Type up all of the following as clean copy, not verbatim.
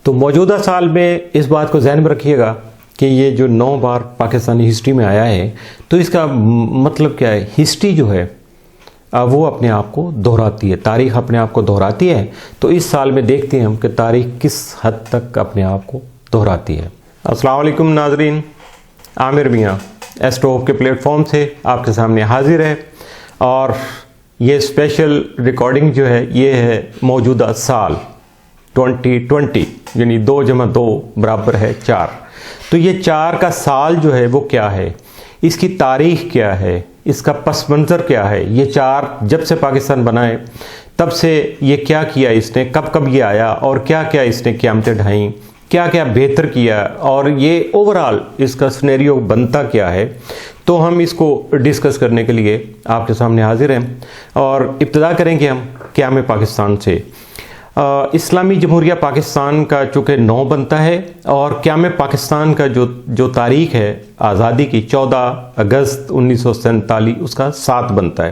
تو موجودہ سال میں اس بات کو ذہن میں رکھیے گا کہ یہ جو 9 بار پاکستانی ہسٹری میں آیا ہے تو اس کا مطلب کیا ہے، ہسٹری جو ہے وہ اپنے آپ کو دہراتی ہے، تاریخ اپنے آپ کو دہراتی ہے. تو اس سال میں دیکھتے ہیں ہم کہ تاریخ کس حد تک اپنے آپ کو دہراتی ہے. السلام علیکم ناظرین، عامر میاں ایسٹرو کے پلیٹ فارم سے آپ کے سامنے حاضر ہے، اور یہ اسپیشل ریکارڈنگ جو ہے یہ ہے موجودہ سال 2020، یعنی 2 + 2 برابر ہے 4. تو یہ 4 کا سال جو ہے وہ کیا ہے، اس کی تاریخ کیا ہے، اس کا پس منظر کیا ہے. یہ 4 جب سے پاکستان بنا ہے تب سے یہ کیا کیا اس نے، کب کب یہ آیا اور کیا کیا اس نے قیامتیں ڈھائیں، کیا کیا بہتر کیا، اور یہ اوورال اس کا سینیریو بنتا کیا ہے. تو ہم اس کو ڈسکس کرنے کے لیے آپ کے سامنے حاضر ہیں، اور ابتدا کریں گے ہم قیام پاکستان سے. اسلامی جمہوریہ پاکستان کا چونکہ 9 بنتا ہے، اور قیام پاکستان کا جو تاریخ ہے آزادی کی 14 اگست 1947 اس کا 7 بنتا ہے.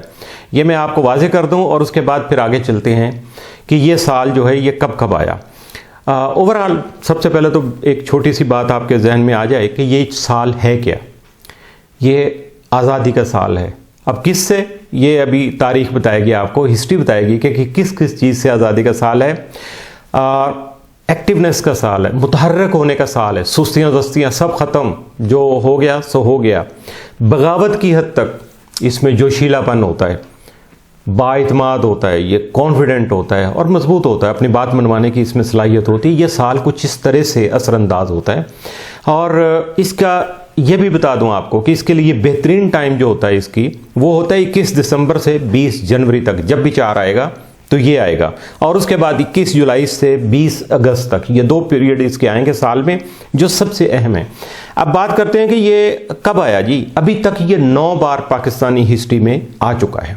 یہ میں آپ کو واضح کر دوں اور اس کے بعد پھر آگے چلتے ہیں کہ یہ سال جو ہے یہ کب کب آیا. اوورال سب سے پہلے تو ایک چھوٹی سی بات آپ کے ذہن میں آ جائے کہ یہ سال ہے کیا. یہ آزادی کا سال ہے. اب کس سے، یہ ابھی تاریخ بتائے گی آپ کو، ہسٹری بتائے گی کہ کس کس چیز سے آزادی کا سال ہے. ایکٹیونیس کا سال ہے، متحرک ہونے کا سال ہے. سستیاں دستیاں سب ختم، جو ہو گیا سو ہو گیا. بغاوت کی حد تک اس میں جوشیلا پن ہوتا ہے، بااعتماد ہوتا ہے، یہ کانفیڈنٹ ہوتا ہے اور مضبوط ہوتا ہے، اپنی بات منوانے کی اس میں صلاحیت ہوتی ہے. یہ سال کچھ اس طرح سے اثر انداز ہوتا ہے. اور اس کا یہ بھی بتا دوں آپ کو کہ اس کے لیے بہترین ٹائم جو ہوتا ہے اس کی، وہ ہوتا ہے 21 دسمبر سے 20 جنوری تک. جب بھی 4 آئے گا تو یہ آئے گا، اور اس کے بعد 21 جولائی سے 20 اگست تک، یہ 2 پیریڈ اس کے آئیں گے سال میں جو سب سے اہم ہیں. اب بات کرتے ہیں کہ یہ کب آیا. جی ابھی تک یہ 9 بار پاکستانی ہسٹری میں آ چکا ہے.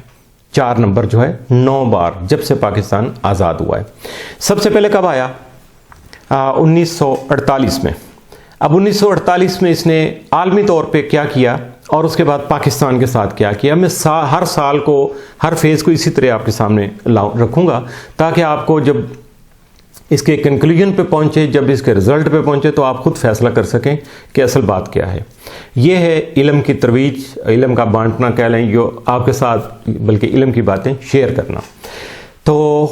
4 نمبر جو ہے 9 بار جب سے پاکستان آزاد ہوا ہے. سب سے پہلے کب آیا؟ 1948 میں. اب 1948 میں اس نے عالمی طور پہ کیا کیا، اور اس کے بعد پاکستان کے ساتھ کیا کیا. میں ہر سال کو، ہر فیز کو اسی طرح آپ کے سامنے رکھوں گا، تاکہ آپ کو جب اس کے کنکلوژن پہ پہنچے، جب اس کے رزلٹ پہ پہنچے، تو آپ خود فیصلہ کر سکیں کہ اصل بات کیا ہے. یہ ہے علم کی ترویج، علم کا بانٹنا کہہ لیں، جو آپ کے ساتھ بلکہ علم کی باتیں شیئر کرنا. تو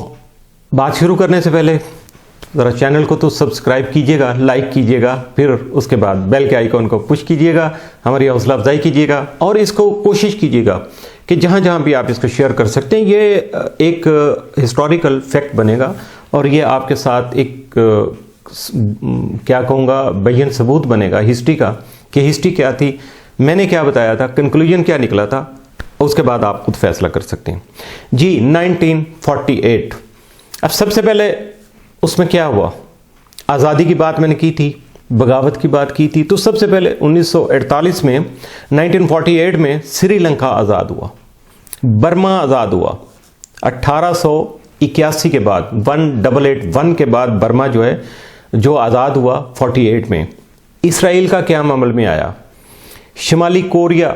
بات شروع کرنے سے پہلے ذرا چینل کو تو سبسکرائب کیجئے گا، لائک کیجئے گا، پھر اس کے بعد بیل کے آئیکن کو پش کیجئے گا، ہماری حوصلہ افزائی کیجئے گا، اور اس کو کوشش کیجئے گا کہ جہاں جہاں بھی آپ اس کو شیئر کر سکتے ہیں. یہ ایک ہسٹوریکل فیکٹ بنے گا، اور یہ آپ کے ساتھ ایک کیا کہوں گا، بیان ثبوت بنے گا ہسٹری کا، کہ ہسٹری کیا تھی، میں نے کیا بتایا تھا، کنکلوژن کیا نکلا تھا. اس کے بعد آپ خود فیصلہ کر سکتے ہیں. جی 1948. اب سب سے پہلے اس میں کیا ہوا؟ آزادی کی بات میں نے کی تھی، بغاوت کی بات کی تھی. تو سب سے پہلے 1948 میں 1948 میں سری لنکا آزاد ہوا، برما آزاد ہوا. 1881 کے بعد 1881 کے بعد برما جو ہے جو آزاد ہوا 48 میں. اسرائیل کا قیام عمل میں آیا. شمالی کوریا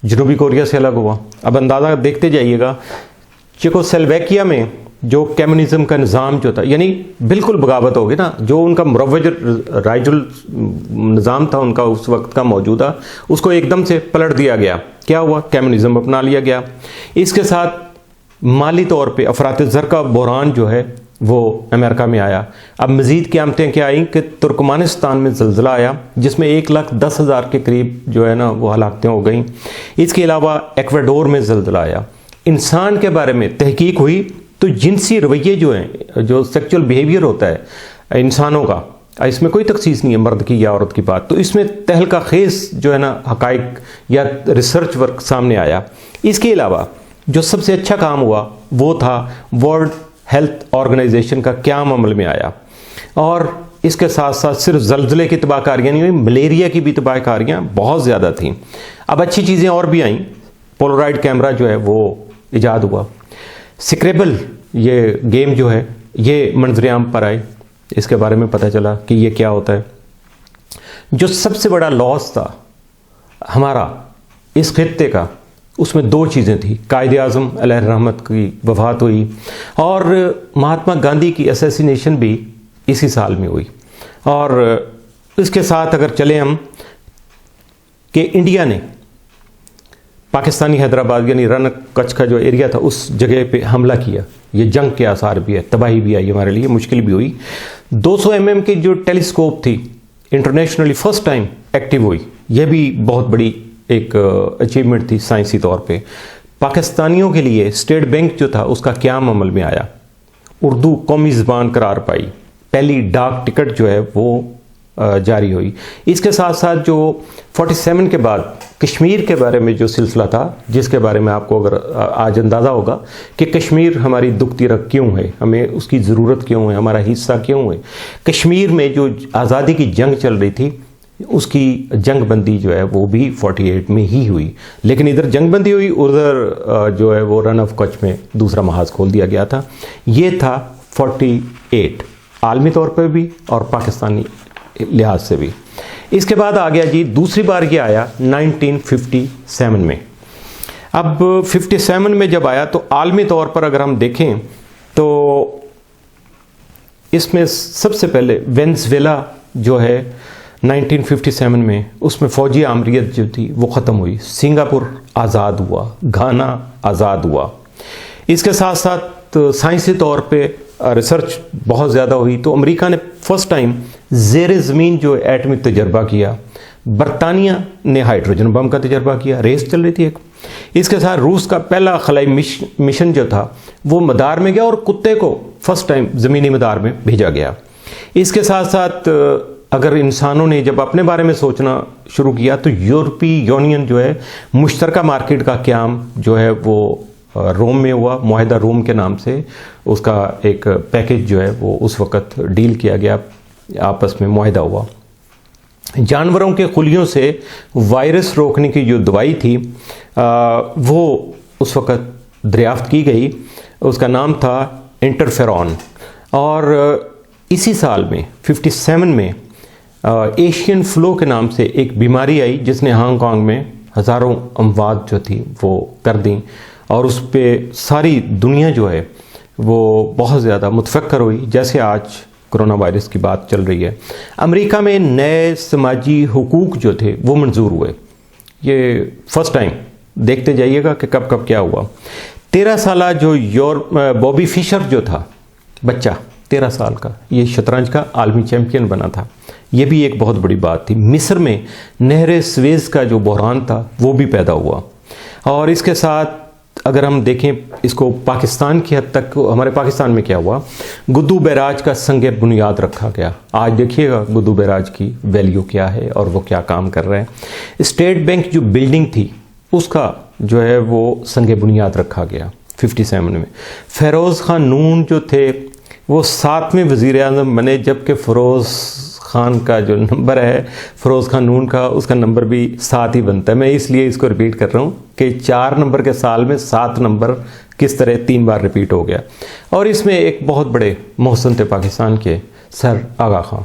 جنوبی کوریا سے الگ ہوا. اب اندازہ دیکھتے جائیے گا، چیکوسلویکیا میں جو کمیونزم کا نظام جو تھا، یعنی بالکل بغاوت ہوگی نا، جو ان کا مروج رائج النظام تھا ان کا اس وقت کا موجودہ، اس کو ایک دم سے پلٹ دیا گیا. کیا ہوا؟ کمیونزم اپنا لیا گیا. اس کے ساتھ مالی طور پہ افراط زر کا بحران جو ہے وہ امریکہ میں آیا. اب مزید قیامتیں کیا آئیں کہ ترکمانستان میں زلزلہ آیا، جس میں 1,10,000 کے قریب جو ہے نا وہ ہلاکتیں ہو گئیں. اس کے علاوہ ایکواڈور میں زلزلہ آیا. انسان کے بارے میں تحقیق ہوئی تو جنسی رویے جو ہیں، جو سیکچول بیہیویئر ہوتا ہے انسانوں کا، اس میں کوئی تخصیص نہیں ہے مرد کی یا عورت کی بات، تو اس میں تہلکہ خیز جو ہے نا حقائق یا ریسرچ ورک سامنے آیا. اس کے علاوہ جو سب سے اچھا کام ہوا وہ تھا ورلڈ ہیلتھ آرگنائزیشن کا قیام عمل میں آیا. اور اس کے ساتھ ساتھ صرف زلزلے کی تباہ کاریاں نہیں ہوئی، ملیریا کی بھی تباہ کاریاں بہت زیادہ تھیں. اب اچھی چیزیں اور بھی آئیں. پولرائڈ کیمرہ جو ہے وہ ایجاد ہوا. سکریبل یہ گیم جو ہے یہ منظر عام پر آئے، اس کے بارے میں پتہ چلا کہ یہ کیا ہوتا ہے. جو سب سے بڑا لاس تھا ہمارا اس خطے کا، اس میں 2 چیزیں تھیں. قائد اعظم علیہ الرحمت کی وفات ہوئی، اور مہاتما گاندھی کی اسیسینیشن بھی اسی سال میں ہوئی. اور اس کے ساتھ اگر چلیں ہم کہ انڈیا نے پاکستانی حیدرآباد یعنی رن کچھ کا جو ایریا تھا اس جگہ پہ حملہ کیا. یہ جنگ کے آثار بھی ہے, تباہی بھی آئی ہمارے لیے, مشکل بھی ہوئی. 200 mm کی جو ٹیلیسکوپ تھی انٹرنیشنلی فرسٹ ٹائم ایکٹیو ہوئی. یہ بھی بہت بڑی ایک اچیومنٹ تھی سائنسی طور پہ. پاکستانیوں کے لیے اسٹیٹ بینک جو تھا اس کا قیام عمل میں آیا. اردو قومی زبان قرار پائی. پہلی ڈاک ٹکٹ جو ہے وہ جاری ہوئی. اس کے ساتھ ساتھ جو 47 کے بعد کشمیر کے بارے میں جو سلسلہ تھا, جس کے بارے میں آپ کو اگر آج اندازہ ہوگا کہ کشمیر ہماری دکھتی رکھ کیوں ہے, ہمیں اس کی ضرورت کیوں ہے, ہمارا حصہ کیوں ہے. کشمیر میں جو آزادی کی جنگ چل رہی تھی اس کی جنگ بندی جو ہے وہ بھی 48 میں ہی ہوئی. لیکن ادھر جنگ بندی ہوئی, ادھر جو ہے وہ رن آف کچھ میں دوسرا محاذ کھول دیا گیا تھا. یہ تھا 48 عالمی طور پہ بھی اور پاکستانی لحاظ سے بھی. اس کے بعد آ گیا جی دوسری بار یہ آیا 1957 میں. اب 57 میں جب آیا تو عالمی طور پر اگر ہم دیکھیں تو اس میں سب سے پہلے وینزویلا جو ہے 1957 میں, اس میں فوجی آمریت جو تھی وہ ختم ہوئی. سنگاپور آزاد ہوا, گھانا آزاد ہوا. اس کے ساتھ ساتھ سائنسی طور پہ ریسرچ بہت زیادہ ہوئی. تو امریکہ نے فرسٹ ٹائم زیر زمین جو ایٹمک تجربہ کیا. برطانیہ نے ہائیڈروجن بم کا تجربہ کیا, ریس چل رہی تھی ایک. اس کے ساتھ روس کا پہلا خلائی مشن جو تھا وہ مدار میں گیا اور کتے کو فرسٹ ٹائم زمینی مدار میں بھیجا گیا. اس کے ساتھ ساتھ اگر انسانوں نے جب اپنے بارے میں سوچنا شروع کیا تو یورپی یونین جو ہے مشترکہ مارکیٹ کا قیام جو ہے وہ روم میں ہوا. معاہدہ روم کے نام سے اس کا ایک پیکج جو ہے وہ اس وقت ڈیل کیا گیا, آپس میں معاہدہ ہوا. جانوروں کے خلیوں سے وائرس روکنے کی جو دوائی تھی وہ اس وقت دریافت کی گئی. اس کا نام تھا انٹرفیرون. اور اسی سال میں 57 میں ایشین فلو کے نام سے ایک بیماری آئی جس نے ہانگ کانگ میں ہزاروں اموات جو تھی وہ کر دیں. اور اس پہ ساری دنیا جو ہے وہ بہت زیادہ متفکر ہوئی, جیسے آج کرونا وائرس کی بات چل رہی ہے. امریکہ میں نئے سماجی حقوق جو تھے وہ منظور ہوئے. یہ فرسٹ ٹائم, دیکھتے جائیے گا کہ کب کب کیا ہوا. 13 سالہ جو بوبی فشر جو تھا بچہ 13 سال کا, یہ شطرنج کا عالمی چیمپئن بنا تھا. یہ بھی ایک بہت بڑی بات تھی. مصر میں نہر سویز کا جو بحران تھا وہ بھی پیدا ہوا. اور اس کے ساتھ اگر ہم دیکھیں اس کو پاکستان کی حد تک, ہمارے پاکستان میں کیا ہوا, گدو بیراج کا سنگ بنیاد رکھا گیا. آج دیکھیے گا گدو بیراج کی ویلیو کیا ہے اور وہ کیا کام کر رہے ہیں. اسٹیٹ بینک جو بلڈنگ تھی اس کا جو ہے وہ سنگ بنیاد رکھا گیا 57 میں. فیروز خان نون جو تھے وہ 7ویں وزیر اعظم بنے, جبکہ فیروز خان کا جو نمبر ہے فیروز خان نون کا, اس کا نمبر بھی 7 ہی بنتا ہے. میں اس لیے اس کو ریپیٹ کر رہا ہوں کہ 4 نمبر کے سال میں 7 نمبر کس طرح 3 بار ریپیٹ ہو گیا. اور اس میں ایک بہت بڑے محسن تھے پاکستان کے, سر آغا خان,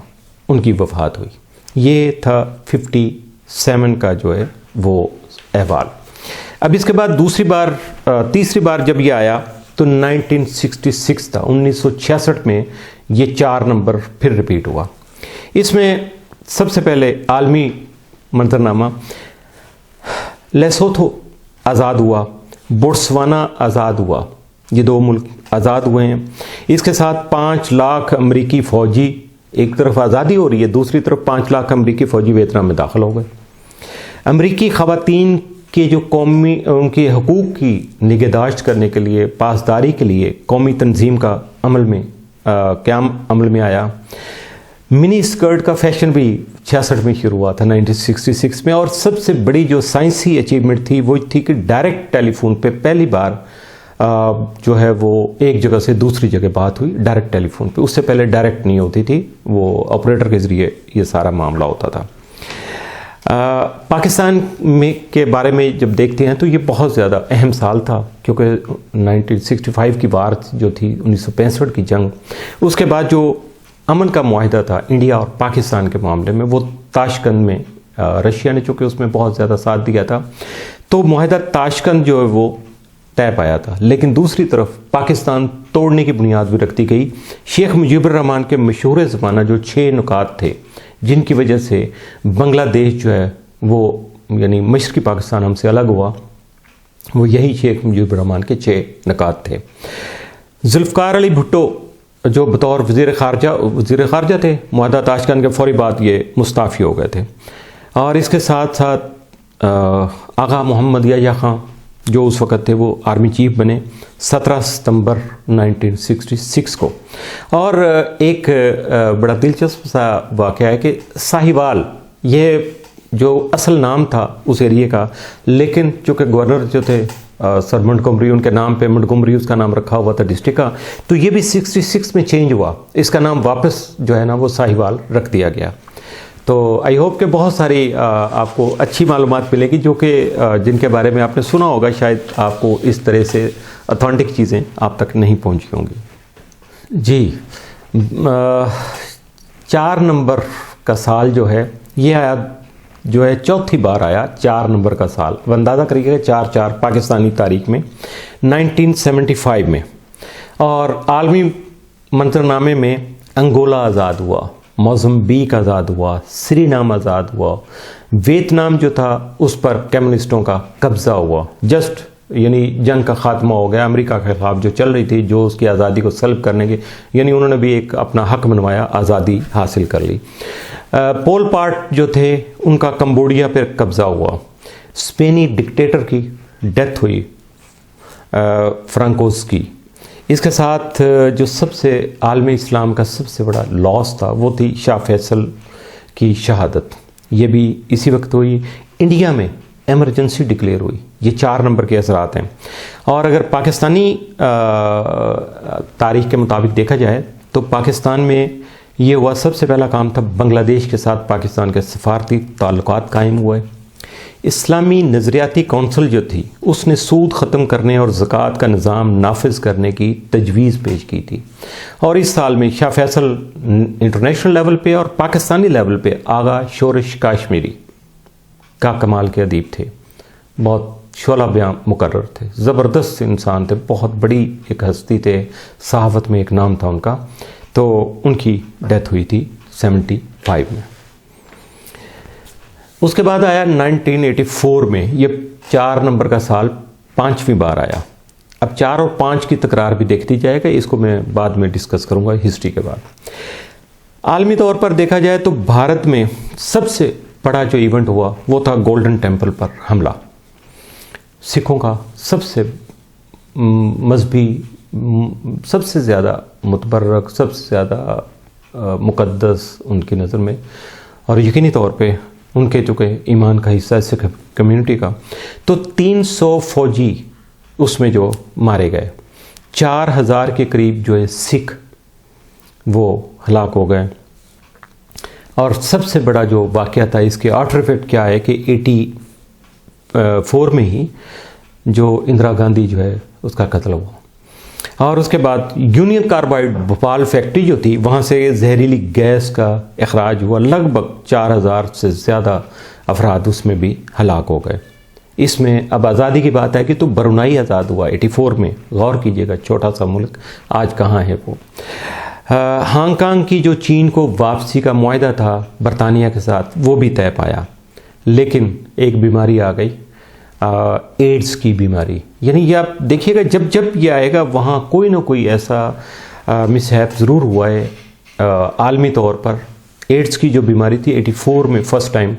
ان کی وفات ہوئی. یہ تھا 57 کا جو ہے وہ احوال. اب اس کے بعد تیسری بار جب یہ آیا تو 1966 تھا. 1966 میں یہ 4 نمبر پھر ریپیٹ ہوا. اس میں سب سے پہلے عالمی منظرنامہ لیسوتھو آزاد ہوا, بوٹسوانا آزاد ہوا. یہ 2 ملک آزاد ہوئے ہیں. اس کے ساتھ 5 لاکھ امریکی فوجی, ایک طرف آزادی ہو رہی ہے, دوسری طرف 5 لاکھ امریکی فوجی ویتنام میں داخل ہو گئے. امریکی خواتین کے جو ان کے حقوق کی نگہداشت کرنے کے لیے, پاسداری کے لیے قومی تنظیم کا قیام عمل میں آیا. منی اسکرٹ کا فیشن بھی 66 میں شروع ہوا تھا 1966 میں. اور سب سے بڑی جو سائنسی اچیومنٹ تھی وہ تھی کہ ڈائریکٹ ٹیلی فون پہ پہلی بار جو ہے وہ ایک جگہ سے دوسری جگہ بات ہوئی ڈائریکٹ ٹیلی فون پہ. اس سے پہلے ڈائریکٹ نہیں ہوتی تھی, وہ آپریٹر کے ذریعے یہ سارا معاملہ ہوتا تھا. پاکستان میں کے بارے میں جب دیکھتے ہیں تو یہ بہت زیادہ اہم سال تھا, کیونکہ 1965 کی وار جو تھی, 1965 کی جنگ, اس کے بعد جو امن کا معاہدہ تھا انڈیا اور پاکستان کے معاملے میں, وہ تاشکند میں رشیا نے چونکہ اس میں بہت زیادہ ساتھ دیا تھا, تو معاہدہ تاشکند جو ہے وہ طے پایا تھا، لیکن دوسری طرف پاکستان توڑنے کی بنیاد بھی رکھتی گئی۔ شیخ مجیب الرحمان کے مشہور زمانہ جو 6 نکات تھے جن کی وجہ سے بنگلہ دیش جو ہے وہ یعنی مشرقی پاکستان ہم سے الگ ہوا، وہ یہی شیخ مجیب الرحمان کے 6 نکات تھے۔ ذوالفقار علی بھٹو جو بطور وزیر خارجہ تھے، معاہدہ تاشکند کے فوری بعد یہ مستعفی ہو گئے تھے، اور اس کے ساتھ ساتھ آغا محمد یحییٰ خان جو اس وقت تھے وہ آرمی چیف بنے 17 ستمبر 1966 کو۔ اور ایک بڑا دلچسپ سا واقعہ ہے کہ ساہیوال یہ جو اصل نام تھا اس ایریے کا، لیکن چونکہ گورنر جو تھے سر منٹگومری، ان کے نام پہ منٹگومری اس کا نام رکھا ہوا تھا ڈسٹرکٹ کا، تو یہ بھی 66 میں چینج ہوا، اس کا نام واپس جو ہے نا وہ ساہیوال رکھ دیا گیا۔ تو آئی ہوپ کہ بہت ساری آپ کو اچھی معلومات ملے گی جو کہ جن کے بارے میں آپ نے سنا ہوگا، شاید آپ کو اس طرح سے اتھینٹک چیزیں آپ تک نہیں پہنچی ہوں گی۔ جی 4 نمبر کا سال جو ہے یہ آیا جو ہے چوتھی بار آیا 4 نمبر کا سال، وہ اندازہ کریے گا 4/4 پاکستانی تاریخ میں 1975 میں، اور عالمی منظرنامے میں انگولا آزاد ہوا، موزمبیق آزاد ہوا، سری نام آزاد ہوا، ویتنام جو تھا اس پر کمیونسٹوں کا قبضہ ہوا، جسٹ یعنی جنگ کا خاتمہ ہو گیا، امریکہ کے خلاف جو چل رہی تھی، جو اس کی آزادی کو سلب کرنے کے، یعنی انہوں نے بھی ایک اپنا حق منوایا، آزادی حاصل کر لی۔ پول پاٹ جو تھے ان کا کمبوڈیا پر قبضہ ہوا، اسپینی ڈکٹیٹر کی ڈیتھ ہوئی فرانکوس کی۔ اس کے ساتھ جو سب سے عالم اسلام کا سب سے بڑا لاس تھا وہ تھی شاہ فیصل کی شہادت، یہ بھی اسی وقت ہوئی۔ انڈیا میں ایمرجنسی ڈکلیئر ہوئی، یہ 4 نمبر کے اثرات ہیں۔ اور اگر پاکستانی تاریخ کے مطابق دیکھا جائے تو پاکستان میں یہ ہوا، سب سے پہلا کام تھا بنگلہ دیش کے ساتھ پاکستان کے سفارتی تعلقات قائم ہوئے۔ اسلامی نظریاتی کونسل جو تھی اس نے سود ختم کرنے اور زکوٰۃ کا نظام نافذ کرنے کی تجویز پیش کی تھی، اور اس سال میں شاہ فیصل انٹرنیشنل لیول پہ اور پاکستانی لیول پہ آغا شورش کاشمیری کا کمال کے ادیب تھے، بہت شعلہ بیاں مقرر تھے، زبردست انسان تھے، بہت بڑی ایک ہستی تھے، صحافت میں ایک نام تھا ان کا۔ تو ان کی ڈیتھ ہوئی تھی 75 میں۔ اس کے بعد آیا 1984 میں، یہ 4 نمبر کا سال 5ویں بار آیا۔ اب 4 اور 5 کی تکرار بھی دیکھتی جائے گا، اس کو میں بعد میں ڈسکس کروں گا ہسٹری کے بعد۔ عالمی طور پر دیکھا جائے تو بھارت میں سب سے بڑا جو ایونٹ ہوا وہ تھا گولڈن ٹیمپل پر حملہ، سکھوں کا سب سے مذہبی، سب سے زیادہ متبرک، سب سے زیادہ مقدس ان کی نظر میں، اور یقینی طور پہ ان کے چونکہ ایمان کا حصہ ہے سکھ کمیونٹی کا، تو 300 فوجی اس میں جو مارے گئے، 4000 کے قریب جو ہے سکھ وہ ہلاک ہو گئے۔ اور سب سے بڑا جو واقعہ تھا اس کے آفٹر افیکٹ کیا ہے کہ 84 میں ہی جو اندرا گاندھی جو ہے اس کا قتل ہوا، اور اس کے بعد یونین کاربائڈ بھوپال فیکٹری جو تھی وہاں سے زہریلی گیس کا اخراج ہوا، لگ بھگ 4000 سے زیادہ افراد اس میں بھی ہلاک ہو گئے۔ اس میں اب آزادی کی بات ہے کہ تو برونائی آزاد ہوا 84 میں، غور کیجئے گا، چھوٹا سا ملک آج کہاں ہے وہ۔ ہانگ کانگ کی جو چین کو واپسی کا معاہدہ تھا برطانیہ کے ساتھ وہ بھی طے پایا، لیکن ایک بیماری آ گئی، ایڈز کی بیماری، یعنی یہ آپ دیکھیے گا جب جب یہ آئے گا وہاں کوئی نہ کوئی ایسا مس ہیپ ضرور ہوا ہے عالمی طور پر۔ ایڈز کی جو بیماری تھی 84 میں فرسٹ ٹائم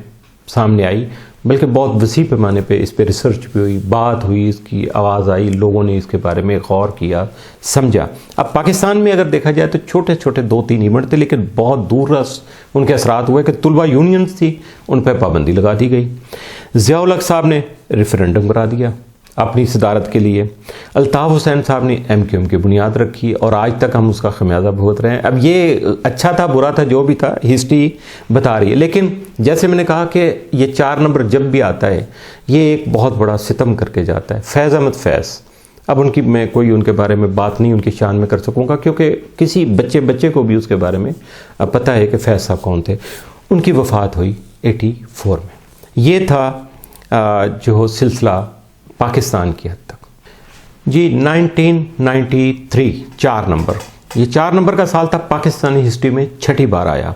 سامنے آئی، بلکہ بہت وسیع پیمانے پہ اس پہ ریسرچ بھی ہوئی، بات ہوئی، اس کی آواز آئی، لوگوں نے اس کے بارے میں غور کیا، سمجھا۔ اب پاکستان میں اگر دیکھا جائے تو چھوٹے چھوٹے 2-3 ایونٹ تھے، لیکن بہت دور رس ان کے اثرات ہوئے کہ طلبہ یونینز تھی ان پہ پابندی لگا دی گئی۔ ضیاء الحق صاحب نے ریفرینڈم کرا دیا اپنی صدارت کے لیے، الطاف حسین صاحب نے MQM کی بنیاد رکھی، اور آج تک ہم اس کا خمیازہ بھگت رہے ہیں۔ اب یہ اچھا تھا برا تھا جو بھی تھا، ہسٹری بتا رہی ہے، لیکن جیسے میں نے کہا کہ یہ 4 نمبر جب بھی آتا ہے یہ ایک بہت بڑا ستم کر کے جاتا ہے۔ فیض احمد فیض، اب ان کی میں کوئی ان کے بارے میں بات نہیں ان کی شان میں کر سکوں گا، کیونکہ کسی بچے کو بھی اس کے بارے میں پتہ ہے کہ فیض صاحب کون تھے۔ ان کی وفات ہوئی 84 میں۔ یہ تھا جو سلسلہ پاکستان کی حد تک۔ جی 1993 4 نمبر، یہ 4 نمبر کا سال تھا، پاکستانی ہسٹری میں چھٹی بار آیا.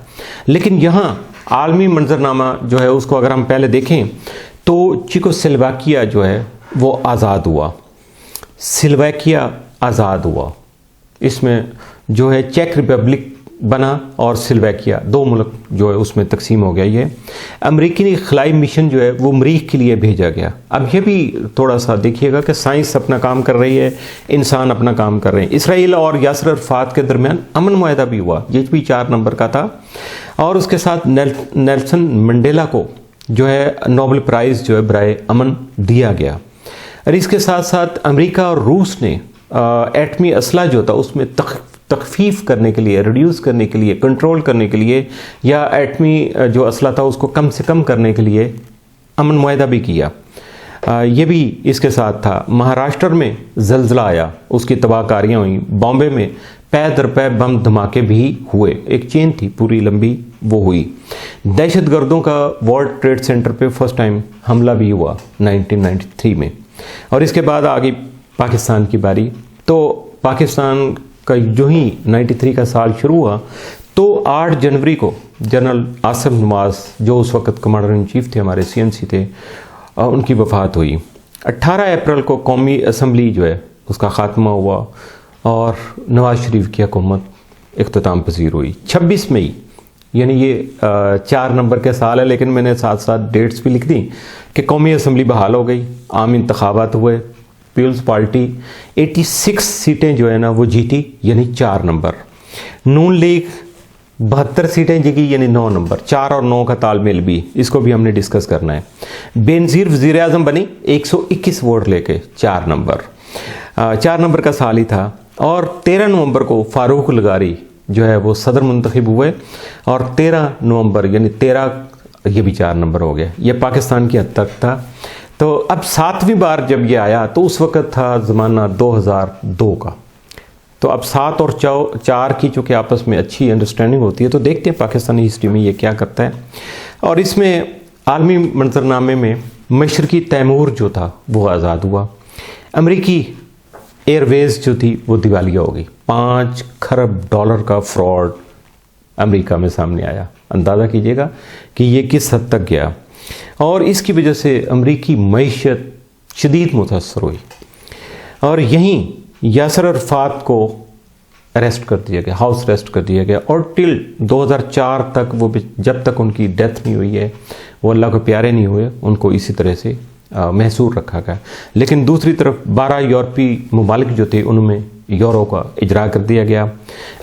لیکن یہاں عالمی منظرنامہ جو ہے اس کو اگر ہم پہلے دیکھیں تو چیکوسلواکیہ جو ہے وہ آزاد ہوا، سلواکیہ آزاد ہوا، اس میں جو ہے چیک ریپبلک بنا اور سلواکیہ، 2 ملک جو ہے اس میں تقسیم ہو گیا. یہ امریکی خلائی مشن جو ہے وہ مریخ کے لیے بھیجا گیا. اب یہ بھی تھوڑا سا دیکھیے گا کہ سائنس اپنا کام کر رہی ہے، انسان اپنا کام کر رہے ہیں. اسرائیل اور یاسر عرفات کے درمیان امن معاہدہ بھی ہوا، یہ بھی 4 نمبر کا تھا. اور اس کے ساتھ نیلسن منڈیلا کو جو ہے نوبل پرائز جو ہے برائے امن دیا گیا. اور اس کے ساتھ ساتھ امریکہ اور روس نے ایٹمی اسلحہ جو تھا اس میں تخفیف کرنے کے لیے، ریڈیوس کرنے کے لیے، کنٹرول کرنے کے لیے، یا ایٹمی جو اسلحہ تھا اس کو کم سے کم کرنے کے لیے امن معاہدہ بھی کیا. یہ بھی اس کے ساتھ تھا. مہاراشٹر میں زلزلہ آیا، اس کی تباہ کاریاں ہوئیں. بامبے میں پے در پے بم دھماکے بھی ہوئے، ایک چین تھی پوری لمبی وہ ہوئی. دہشت گردوں کا ورلڈ ٹریڈ سینٹر پہ فرسٹ ٹائم حملہ بھی ہوا 1993 میں. اور اس کے بعد آگے پاکستان کی باری. تو پاکستان کا جو ہی 93 کا سال شروع ہوا تو 8 جنوری کو جنرل آصف نواز جو اس وقت کمانڈر ان چیف تھے، ہمارے CNC تھے، ان کی وفات ہوئی. 18 اپریل کو قومی اسمبلی جو ہے اس کا خاتمہ ہوا اور نواز شریف کی حکومت اختتام پذیر ہوئی. 26 مئی یعنی یہ 4 نمبر کے سال ہے، لیکن میں نے ساتھ ساتھ ڈیٹس بھی لکھ دی کہ قومی اسمبلی بحال ہو گئی، عام انتخابات ہوئے، پیپلز پارٹی 86 سیٹیں جو ہے نا وہ جیتی، یعنی 4 نمبر. نون لیگ 72 سیٹیں جیتی، یعنی 9 نمبر. 4 اور 9 کا تال میل بھی، اس کو بھی ہم نے ڈسکس کرنا ہے. بینظیر وزیر اعظم بنی 121 ووٹ لے کے، 4 نمبر. 4 نمبر کا سال ہی تھا. اور 13 نومبر کو فاروق لغاری جو ہے وہ صدر منتخب ہوئے، اور 13 نومبر یعنی 13 یہ بھی 4 نمبر ہو گیا. یہ پاکستان کی حد تک تھا. تو اب 7ویں بار جب یہ آیا تو اس وقت تھا زمانہ 2002 کا. تو اب 7 اور 4 کی چونکہ آپس میں اچھی انڈرسٹینڈنگ ہوتی ہے، تو دیکھتے ہیں پاکستانی ہسٹری میں یہ کیا کرتا ہے. اور اس میں عالمی منظرنامے میں مشرقی تیمور جو تھا وہ آزاد ہوا. امریکی ایئر ویز جو تھی وہ دیوالیہ ہو گئی. $5 کھرب کا فراڈ امریکہ میں سامنے آیا. اندازہ کیجئے گا کہ یہ کس حد تک گیا. اور اس کی وجہ سے امریکی معیشت شدید متاثر ہوئی. اور یہیں یاسر عرفات کو اریسٹ کر دیا گیا، ہاؤس اریسٹ کر دیا گیا. اور ٹل 2004 تک وہ جب تک ان کی ڈیتھ نہیں ہوئی ہے وہ اللہ کو پیارے نہیں ہوئے، ان کو اسی طرح سے محصور رکھا گیا. لیکن دوسری طرف 12 یورپی ممالک جو تھے ان میں یورو کا اجرا کر دیا گیا.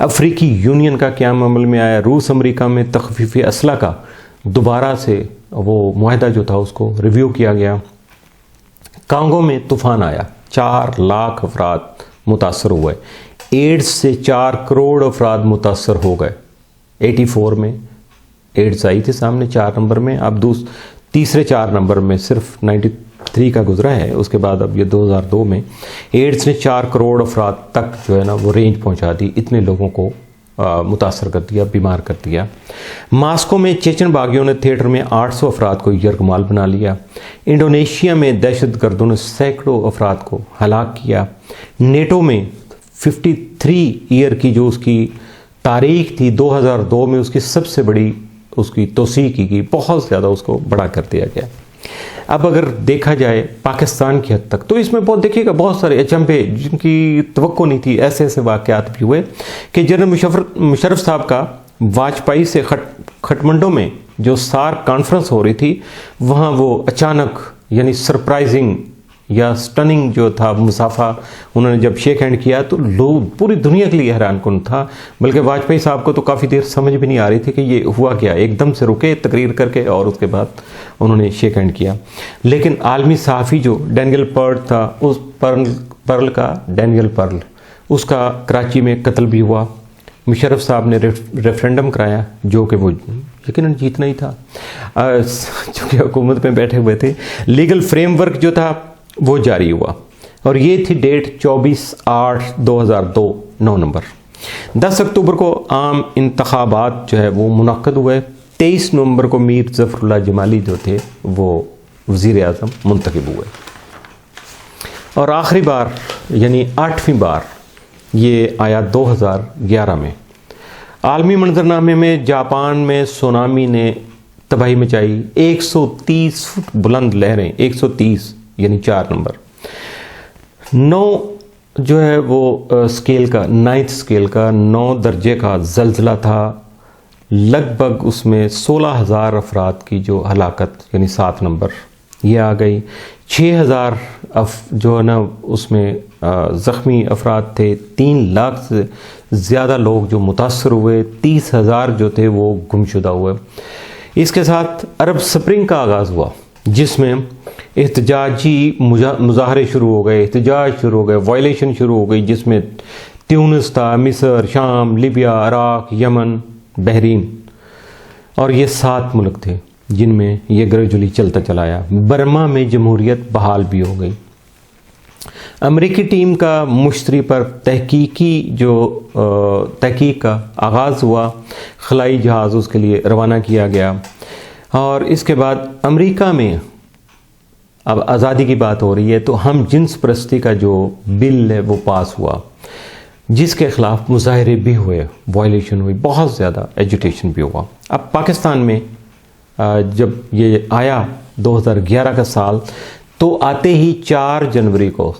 افریقی یونین کا قیام عمل میں آیا. روس امریکہ میں تخفیف اسلحہ کا دوبارہ سے وہ معاہدہ جو تھا اس کو ریویو کیا گیا. کانگو میں طوفان آیا، 4 لاکھ افراد متاثر ہوئے. ایڈز سے 4 کروڑ افراد متاثر ہو گئے. 84 میں ایڈز آئی تھی سامنے 4 نمبر میں. اب تیسرے 4 نمبر میں صرف 93 کا گزرا ہے. اس کے بعد اب یہ 2002 میں ایڈز نے 4 کروڑ افراد تک جو ہے نا وہ رینج پہنچا دی. اتنے لوگوں کو متاثر کر دیا، بیمار کر دیا. ماسکو میں چیچن باغیوں نے تھیٹر میں 800 افراد کو یرغمال بنا لیا. انڈونیشیا میں دہشت گردوں نے سینکڑوں افراد کو ہلاک کیا. نیٹو میں 53 ایئر کی جو اس کی تاریخ تھی 2002 میں اس کی سب سے بڑی اس کی توسیع کی گئی، بہت زیادہ اس کو بڑا کر دیا گیا. اب اگر دیکھا جائے پاکستان کی حد تک تو اس میں بہت دیکھیے گا بہت سارے اچنبے جن کی توقع نہیں تھی، ایسے ایسے واقعات بھی ہوئے کہ جنرل مشرف صاحب کا واجپئی سے کھٹمنڈو میں جو سارک کانفرنس ہو رہی تھی وہاں وہ اچانک یعنی سرپرائزنگ یا سٹننگ جو تھا مسافہ انہوں نے جب شیک ہینڈ کیا تو لوگ پوری دنیا کے لیے حیران کن تھا. بلکہ واجپئی صاحب کو تو کافی دیر سمجھ بھی نہیں آ رہی تھی کہ یہ ہوا کیا. ایک دم سے رکے تقریر کر کے اور اس کے بعد انہوں نے شیک ہینڈ کیا. لیکن عالمی صحافی جو ڈینیل پرل تھا، اس ڈینیل پرل اس کا کراچی میں قتل بھی ہوا. مشرف صاحب نے ریفرینڈم کرایا جو کہ وہ یقیناً جیتنا ہی تھا چونکہ حکومت میں بیٹھے ہوئے تھے. لیگل فریم ورک جو تھا وہ جاری ہوا اور یہ تھی ڈیٹ 24/8/2002 9 نمبر. 10 اکتوبر کو عام انتخابات جو ہے وہ منعقد ہوئے. 23 نومبر کو میر ظفر اللہ جمالی جو تھے وہ وزیر اعظم منتخب ہوئے. اور آخری بار یعنی 8ویں بار یہ آیا 2011 میں۔ عالمی منظرنامے میں جاپان میں سونامی نے تباہی مچائی، 130 فٹ بلند لہریں، 130 یعنی 4 نمبر۔ 9 جو ہے وہ اسکیل کا 9th اسکیل کا 9 درجے کا زلزلہ تھا، لگ بھگ اس میں 16,000 افراد کی جو ہلاکت یعنی 7 نمبر یہ آ گئی۔ 6,000 جو ہے نا اس میں زخمی افراد تھے، 3 لاکھ سے زیادہ لوگ جو متاثر ہوئے، 30,000 جو تھے وہ گمشدہ ہوئے۔ اس کے ساتھ عرب سپرنگ کا آغاز ہوا، جس میں احتجاجی مظاہرے شروع ہو گئے، احتجاج شروع ہو گئے، وائلیشن شروع ہو گئی، جس میں تیونس تھا، مصر، شام، لیبیا، عراق، یمن، بحرین، اور یہ 7 ملک تھے جن میں یہ گریجولی چلتا چلا آیا۔ برما میں جمہوریت بحال بھی ہو گئی۔ امریکی ٹیم کا مشتری پر تحقیق کا آغاز ہوا، خلائی جہاز اس کے لیے روانہ کیا گیا، اور اس کے بعد امریکہ میں اب آزادی کی بات ہو رہی ہے تو ہم جنس پرستی کا جو بل ہے وہ پاس ہوا، جس کے خلاف مظاہرے بھی ہوئے، وائلیشن ہوئی، بہت زیادہ ایجوٹیشن بھی ہوا۔ اب پاکستان میں جب یہ آیا 2011 کا سال، تو آتے ہی 4 جنوری کو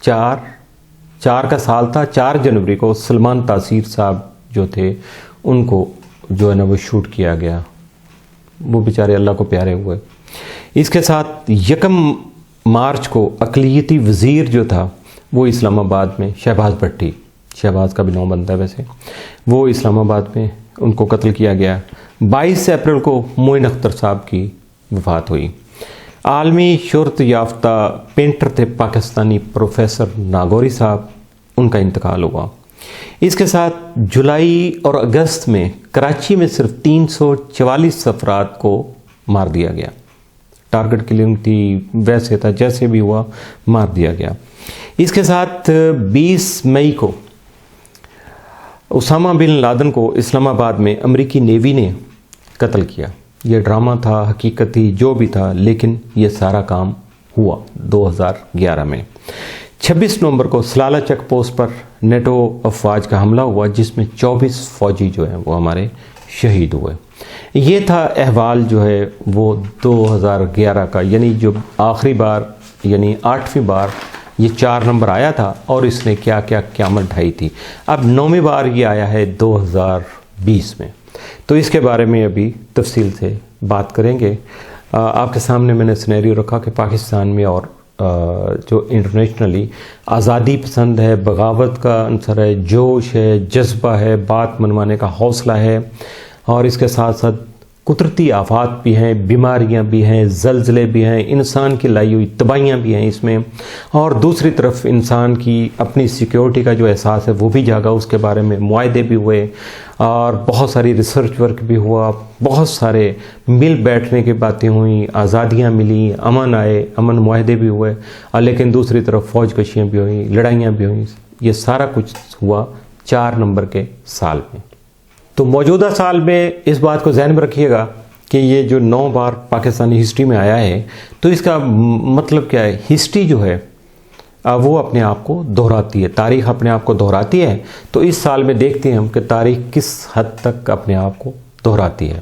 4 کا سال تھا، 4 جنوری کو سلمان تاثیر صاحب جو تھے ان کو جو ہے نا وہ شوٹ کیا گیا، وہ بیچارے اللہ کو پیارے ہوئے۔ اس کے ساتھ 1 مارچ کو اقلیتی وزیر جو تھا وہ اسلام آباد میں، شہباز بھٹی، شہباز کا بھی نام بنتا ہے ویسے، وہ اسلام آباد میں ان کو قتل کیا گیا۔ 22 اپریل کو معین اختر صاحب کی وفات ہوئی۔ عالمی شہرت یافتہ پینٹر تھے پاکستانی پروفیسر ناگوری صاحب، ان کا انتقال ہوا۔ اس کے ساتھ جولائی اور اگست میں کراچی میں صرف 344 افراد کو مار دیا گیا۔ ٹارگٹ کلنگ تھی، ویسے تھا، جیسے بھی ہوا مار دیا گیا۔ اس کے ساتھ 20 مئی کو اسامہ بن لادن کو اسلام آباد میں امریکی نیوی نے قتل کیا۔ یہ ڈرامہ تھا، حقیقت تھی، جو بھی تھا، لیکن یہ سارا کام ہوا 2011 میں۔ 26 نومبر کو سلالہ چیک پوسٹ پر نیٹو افواج کا حملہ ہوا، جس میں 24 فوجی جو ہیں وہ ہمارے شہید ہوئے۔ یہ تھا احوال جو ہے وہ 2011 کا، یعنی جو آخری بار یعنی 8ویں بار یہ 4 نمبر آیا تھا اور اس نے کیا کیا قیامت ڈھائی تھی۔ اب 9ویں بار یہ آیا ہے 2020 میں، تو اس کے بارے میں ابھی تفصیل سے بات کریں گے۔ آپ کے سامنے میں نے سینیریو رکھا کہ پاکستان میں اور جو انٹرنیشنلی آزادی پسند ہے، بغاوت کا عنصر ہے، جوش ہے، جذبہ ہے، بات منوانے کا حوصلہ ہے، اور اس کے ساتھ ساتھ قدرتی آفات بھی ہیں، بیماریاں بھی ہیں، زلزلے بھی ہیں، انسان کی لائی ہوئی تباہیاں بھی ہیں اس میں، اور دوسری طرف انسان کی اپنی سیکیورٹی کا جو احساس ہے وہ بھی جاگا، اس کے بارے میں معاہدے بھی ہوئے اور بہت ساری ریسرچ ورک بھی ہوا، بہت سارے مل بیٹھنے کی باتیں ہوئیں، آزادیاں ملیں، امن آئے، امن معاہدے بھی ہوئے، لیکن دوسری طرف فوج کشیاں بھی ہوئیں، لڑائیاں بھی ہوئیں۔ یہ سارا کچھ ہوا 4 نمبر کے سال میں۔ تو موجودہ سال میں اس بات کو ذہن میں رکھیے گا کہ یہ جو 9 بار پاکستانی ہسٹری میں آیا ہے، تو اس کا مطلب کیا ہے؟ ہسٹری جو ہے وہ اپنے آپ کو دہراتی ہے، تاریخ اپنے آپ کو دہراتی ہے۔ تو اس سال میں دیکھتے ہیں ہم کہ تاریخ کس حد تک اپنے آپ کو دہراتی ہے۔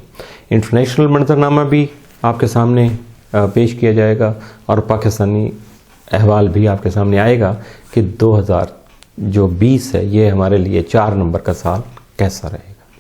انٹرنیشنل منظرنامہ بھی آپ کے سامنے پیش کیا جائے گا، اور پاکستانی احوال بھی آپ کے سامنے آئے گا کہ 2020 ہے یہ ہمارے لیے 4 نمبر کا سال کیسا رہے گا۔